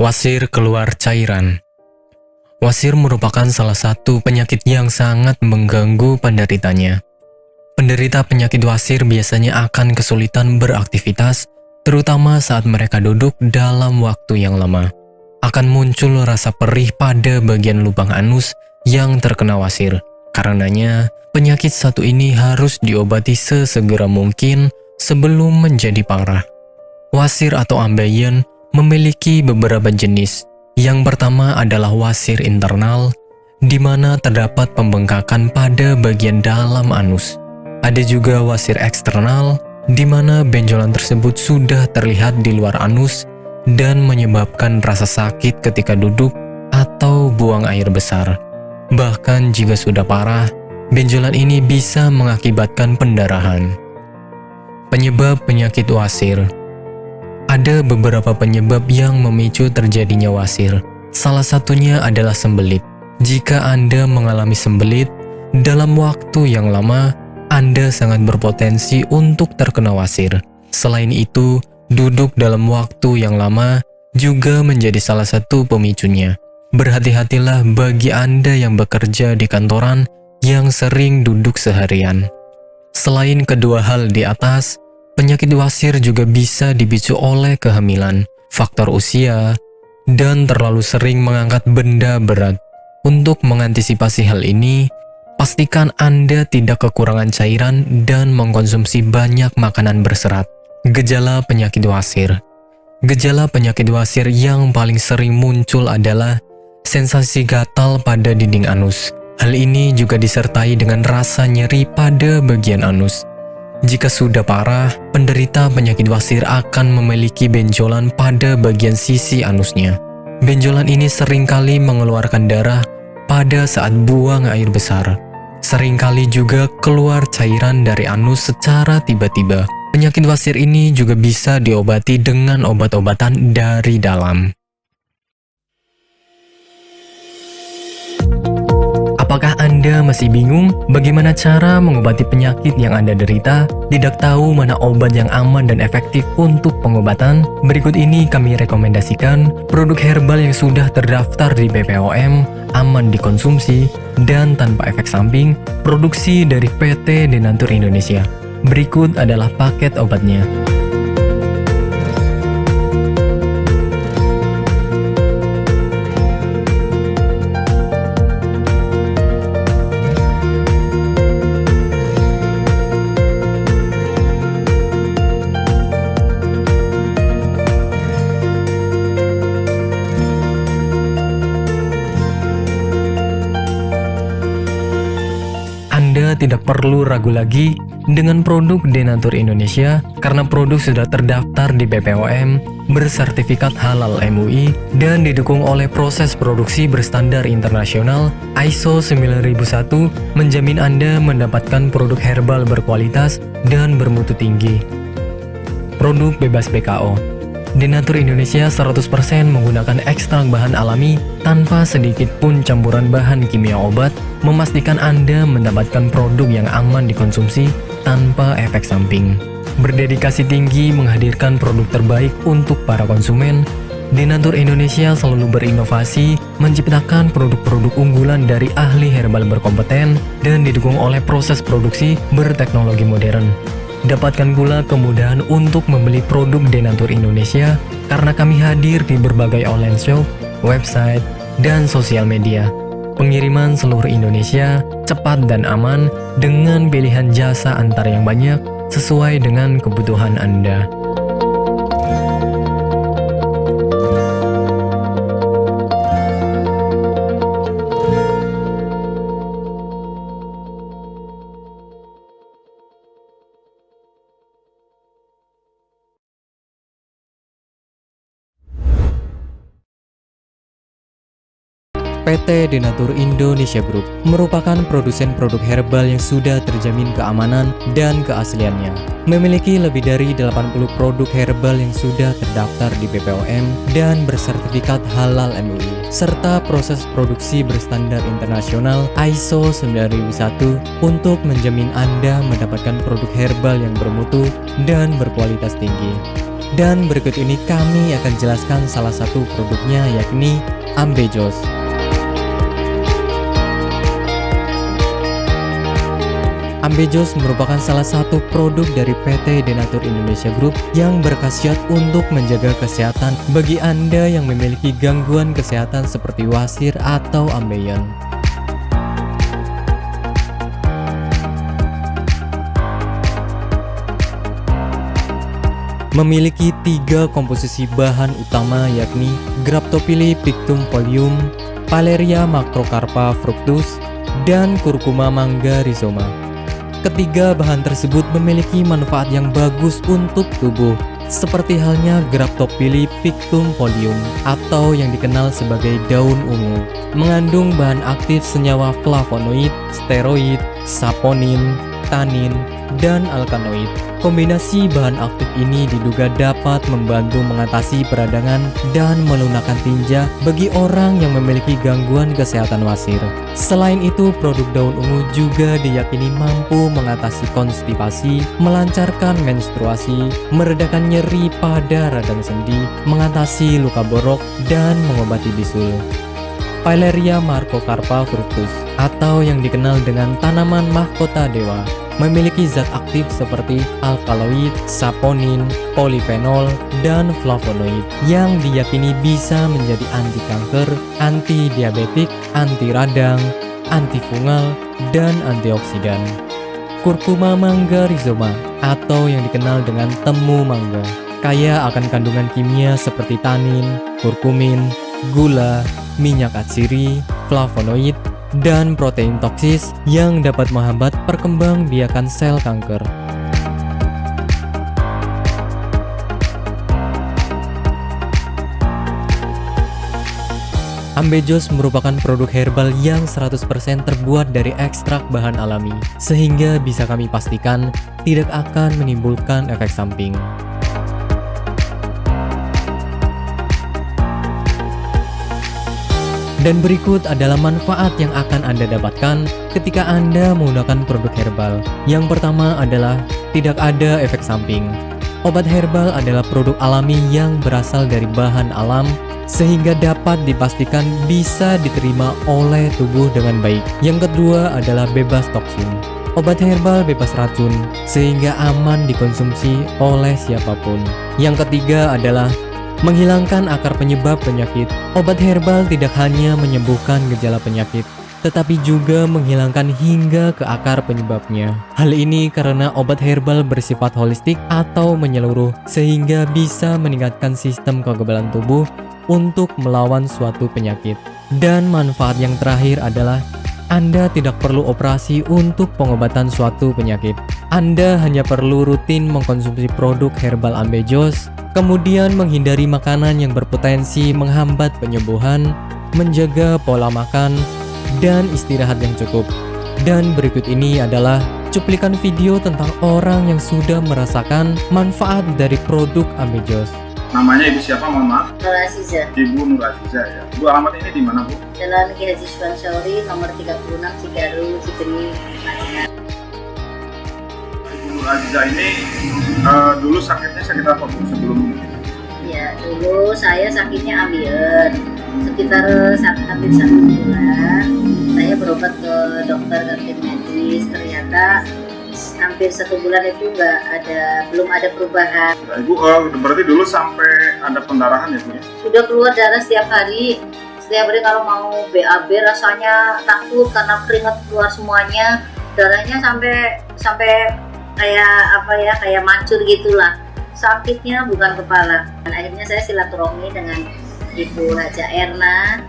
Wasir keluar cairan. Wasir merupakan salah satu penyakit yang sangat mengganggu penderitanya. Penderita penyakit wasir biasanya akan kesulitan beraktivitas, terutama saat mereka duduk dalam waktu yang lama. Akan muncul rasa perih pada bagian lubang anus yang terkena wasir. Karenanya, penyakit satu ini harus diobati sesegera mungkin sebelum menjadi parah. Wasir atau ambeien memiliki beberapa jenis. Yang pertama adalah wasir internal, di mana terdapat pembengkakan pada bagian dalam anus. Ada juga wasir eksternal, di mana benjolan tersebut sudah terlihat di luar anus dan menyebabkan rasa sakit ketika duduk atau buang air besar. Bahkan jika sudah parah, benjolan ini bisa mengakibatkan pendarahan. Penyebab penyakit wasir. Ada beberapa penyebab yang memicu terjadinya wasir. Salah satunya adalah sembelit. Jika Anda mengalami sembelit, dalam waktu yang lama, Anda sangat berpotensi untuk terkena wasir. Selain itu, duduk dalam waktu yang lama juga menjadi salah satu pemicunya. Berhati-hatilah bagi Anda yang bekerja di kantoran yang sering duduk seharian. Selain kedua hal di atas, penyakit wasir juga bisa dipicu oleh kehamilan, faktor usia, dan terlalu sering mengangkat benda berat. Untuk mengantisipasi hal ini, pastikan Anda tidak kekurangan cairan dan mengkonsumsi banyak makanan berserat. Gejala penyakit wasir. Gejala penyakit wasir yang paling sering muncul adalah sensasi gatal pada dinding anus. Hal ini juga disertai dengan rasa nyeri pada bagian anus. Jika sudah parah, penderita penyakit wasir akan memiliki benjolan pada bagian sisi anusnya. Benjolan ini seringkali mengeluarkan darah pada saat buang air besar. Seringkali juga keluar cairan dari anus secara tiba-tiba. Penyakit wasir ini juga bisa diobati dengan obat-obatan dari dalam. Apakah Anda masih bingung bagaimana cara mengobati penyakit yang Anda derita? Tidak tahu mana obat yang aman dan efektif untuk pengobatan? Berikut ini kami rekomendasikan produk herbal yang sudah terdaftar di BPOM, aman dikonsumsi, dan tanpa efek samping, produksi dari PT Denatur Indonesia. Berikut adalah paket obatnya. Anda tidak perlu ragu lagi dengan produk Denatur Indonesia karena produk sudah terdaftar di BPOM, bersertifikat halal MUI, dan didukung oleh proses produksi berstandar internasional ISO 9001, menjamin Anda mendapatkan produk herbal berkualitas dan bermutu tinggi. Produk bebas BKO. Denatur Indonesia 100% menggunakan ekstrak bahan alami tanpa sedikit pun campuran bahan kimia obat, memastikan Anda mendapatkan produk yang aman dikonsumsi tanpa efek samping. Berdedikasi tinggi menghadirkan produk terbaik untuk para konsumen, Denatur Indonesia selalu berinovasi, menciptakan produk-produk unggulan dari ahli herbal berkompeten dan didukung oleh proses produksi berteknologi modern. Dapatkan pula kemudahan untuk membeli produk Denatur Indonesia karena kami hadir di berbagai online shop, website, dan sosial media. Pengiriman seluruh Indonesia cepat dan aman dengan pilihan jasa antar yang banyak sesuai dengan kebutuhan Anda. PT Denatur Indonesia Group merupakan produsen produk herbal yang sudah terjamin keamanan dan keasliannya. Memiliki lebih dari 80 produk herbal yang sudah terdaftar di BPOM dan bersertifikat halal MUI, serta proses produksi berstandar internasional ISO 9001 untuk menjamin Anda mendapatkan produk herbal yang bermutu dan berkualitas tinggi. Dan berikut ini kami akan jelaskan salah satu produknya, yakni Ambejos. Ambejos merupakan salah satu produk dari PT Denatur Indonesia Group yang berkhasiat untuk menjaga kesehatan bagi Anda yang memiliki gangguan kesehatan seperti wasir atau ambeien. Memiliki 3 komposisi bahan utama, yakni Graptophylle pictum folium, Paleria macrocarpa fructus, dan Curcuma mangga rhizoma. Ketiga bahan tersebut memiliki manfaat yang bagus untuk tubuh, seperti halnya Graptophylle pictum folium atau yang dikenal sebagai daun ungu. Mengandung bahan aktif senyawa flavonoid, steroid, saponin, tanin, dan alkaloid. Kombinasi bahan aktif ini diduga dapat membantu mengatasi peradangan dan melunakkan tinja bagi orang yang memiliki gangguan kesehatan wasir. Selain itu, produk daun ungu juga diyakini mampu mengatasi konstipasi, melancarkan menstruasi, meredakan nyeri pada radang sendi, mengatasi luka borok, dan mengobati bisul. Paleria macrocarpa fructus atau yang dikenal dengan tanaman mahkota dewa memiliki zat aktif seperti alkaloid, saponin, polifenol, dan flavonoid yang diyakini bisa menjadi anti kanker, anti diabetik, anti radang, antifungal, dan antioksidan. Curcuma mangga rhizoma atau yang dikenal dengan temu mangga kaya akan kandungan kimia seperti tanin, kurkumin, gula, minyak atsiri, flavonoid, dan protein toksis yang dapat menghambat perkembangbiakan sel kanker. Ambejos merupakan produk herbal yang 100% terbuat dari ekstrak bahan alami, sehingga bisa kami pastikan tidak akan menimbulkan efek samping. Dan berikut adalah manfaat yang akan Anda dapatkan ketika Anda menggunakan produk herbal. Yang pertama adalah tidak ada efek samping. Obat herbal adalah produk alami yang berasal dari bahan alam sehingga dapat dipastikan bisa diterima oleh tubuh dengan baik. Yang kedua adalah bebas toksin. Obat herbal bebas racun sehingga aman dikonsumsi oleh siapapun. Yang ketiga adalah menghilangkan akar penyebab penyakit. Obat herbal tidak hanya menyembuhkan gejala penyakit, tetapi juga menghilangkan hingga ke akar penyebabnya. Hal ini karena obat herbal bersifat holistik atau menyeluruh, sehingga bisa meningkatkan sistem kekebalan tubuh untuk melawan suatu penyakit. Dan manfaat yang terakhir adalah Anda tidak perlu operasi untuk pengobatan suatu penyakit. Anda hanya perlu rutin mengkonsumsi produk herbal Ambejos, kemudian menghindari makanan yang berpotensi menghambat penyembuhan, menjaga pola makan, dan istirahat yang cukup. Dan berikut ini adalah cuplikan video tentang orang yang sudah merasakan manfaat dari produk Ambejos. Namanya Ibu siapa, mohon maaf? Nur Aziza. Ibu Nur Aziza ya. Bu, alamat ini di mana, Bu? Jalan Ki Haji Suwansori, nomor 36, Cigaru, Cikini, Madinah. Ibu Nur Aziza ini dulu sakitnya sakit apa, Bu, sebelum ini? Ya, dulu saya sakitnya ambeien. Sekitar hampir 1 bulan, saya berobat ke dokter kantin medis. Ternyata hampir 1 bulan itu belum ada perubahan. Nah, Ibu berarti dulu sampai ada pendarahan ya, Bu ya? Sudah keluar darah setiap hari. Setiap hari kalau mau BAB rasanya takut karena keringat keluar semuanya. Darahnya sampai kayak mancur gitulah. Sakitnya bukan kepala. Dan akhirnya saya silaturahmi dengan Ibu Haja Erna.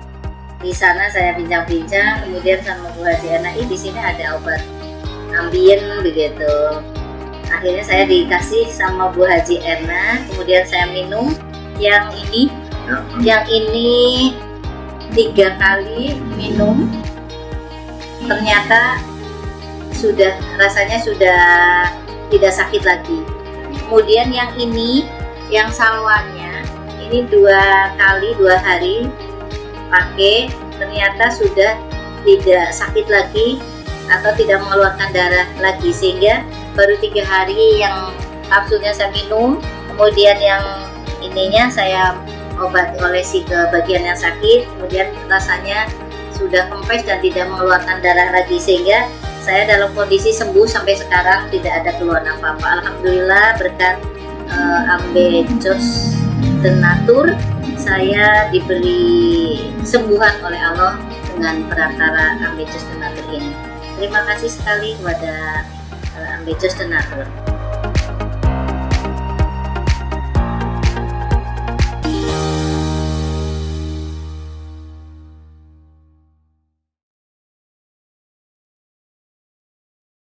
Di sana saya bincang-bincang, kemudian sama Bu Haja Erna, di sini ada obat ambien begitu. Akhirnya saya dikasih sama Bu Haji Erna, kemudian saya minum yang ini. Yang ini 3 kali minum, ternyata rasanya sudah tidak sakit lagi. Kemudian yang ini, yang salwanya, ini 2 kali 2 hari pakai, ternyata sudah tidak sakit lagi atau tidak mengeluarkan darah lagi, sehingga baru 3 hari yang kapsulnya saya minum kemudian yang ininya saya olesi ke bagian yang sakit, kemudian rasanya sudah kempes dan tidak mengeluarkan darah lagi, sehingga saya dalam kondisi sembuh sampai sekarang, tidak ada keluhan apa-apa. Alhamdulillah berkat Ambejos Tenatur saya diberi kesembuhan oleh Allah dengan perantara Ambejos Tenatur ini. Terima kasih sekali kepada Ambejos Tenatur.